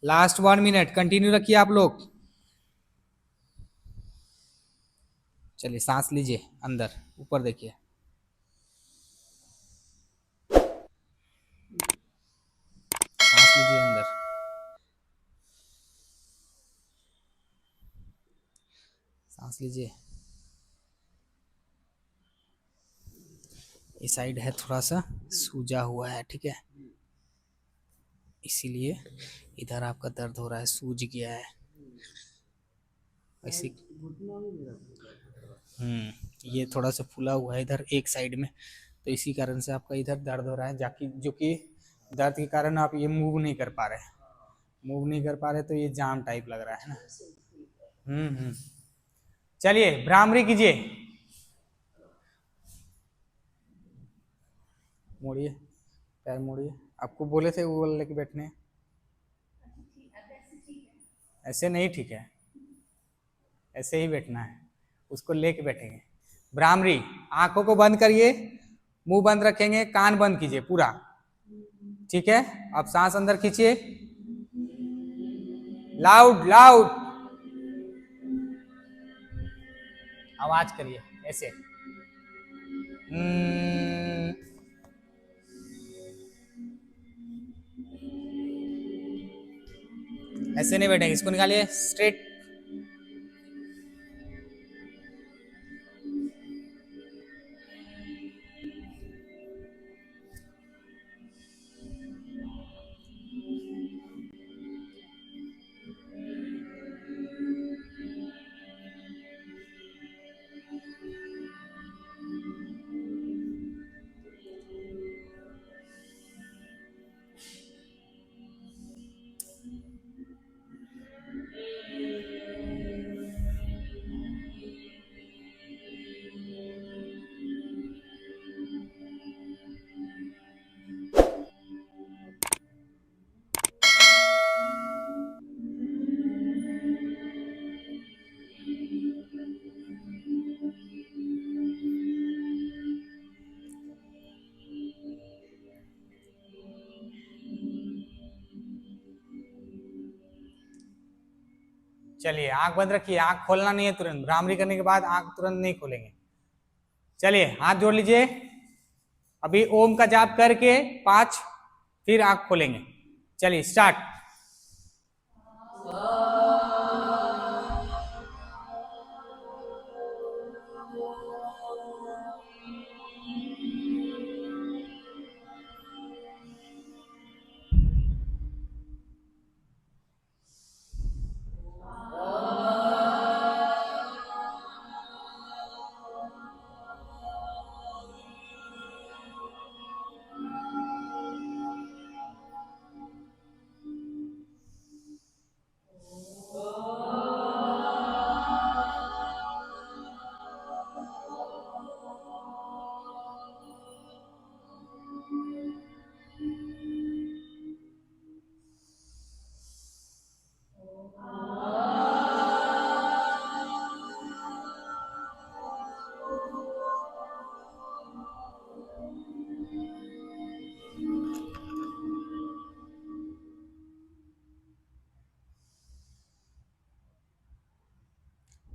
लास्ट 1 मिनट कंटिन्यू रखिए आप लोग। चलिए, सांस लीजिए अंदर, ऊपर देखिए। सांस लीजिए अंदर। सांस लीजिए। ये साइड है थोड़ा सा सूजा हुआ है, ठीक है, इसीलिए इधर आपका दर्द हो रहा है, सूज गया है ऐसे। ये थोड़ा सा फूला हुआ है इधर एक साइड में, तो इसी कारण से आपका इधर दर्द हो रहा है, जाकि जो कि दर्द के कारण आप ये मूव नहीं कर पा रहे। मूव नहीं कर पा रहे तो ये जाम टाइप लग रहा है ना। चलिए, भ्रामरी कीजिए। मोड़िए, पैर मोड़िए। आपको बोले थे वो लेके बैठने, ऐसे नहीं ठीक है, ऐसे ही बैठना है, उसको लेके बैठेंगे। भ्रामरी, आंखों को बंद करिए, मुंह बंद रखेंगे, कान बंद कीजिए पूरा, ठीक है। अब सांस अंदर खींचिए, लाउड लाउड आवाज करिए ऐसे। ऐसे नहीं बैठेंगे, इसको निकालिए स्ट्रेट। चलिए आंख बंद रखिए, आंख खोलना नहीं है तुरंत, भ्रामरी करने के बाद आंख तुरंत नहीं खोलेंगे। चलिए हाथ जोड़ लीजिए, अभी ओम का जाप करके 5 फिर आंख खोलेंगे। चलिए स्टार्ट।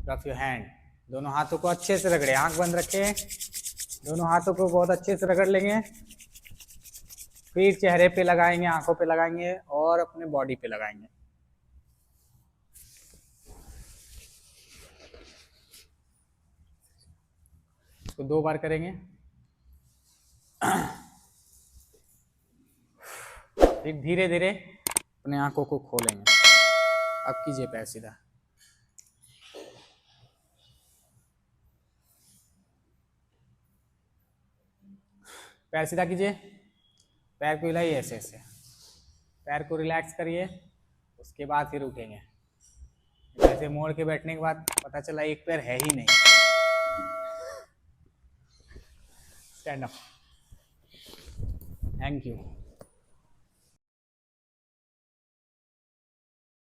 रफ योर हैंड, दोनों हाथों को अच्छे से रगड़े, आंख बंद रखे, दोनों हाथों को बहुत अच्छे से रगड़ लेंगे, फिर चेहरे पे लगाएंगे, आंखों पे लगाएंगे और अपने बॉडी पे लगाएंगे। इसको 2 बार करेंगे। फिर धीरे धीरे अपने आंखों को खोलेंगे। अब कीजिए पैर सीधा, पैर सीधा कीजिए, पैर को हिलाइए ऐसे ऐसे, पैर को रिलैक्स करिए, उसके बाद फिर उठेंगे। ऐसे मोड़ के बैठने के बाद पता चला एक पैर है ही नहीं। Stand up. Thank you.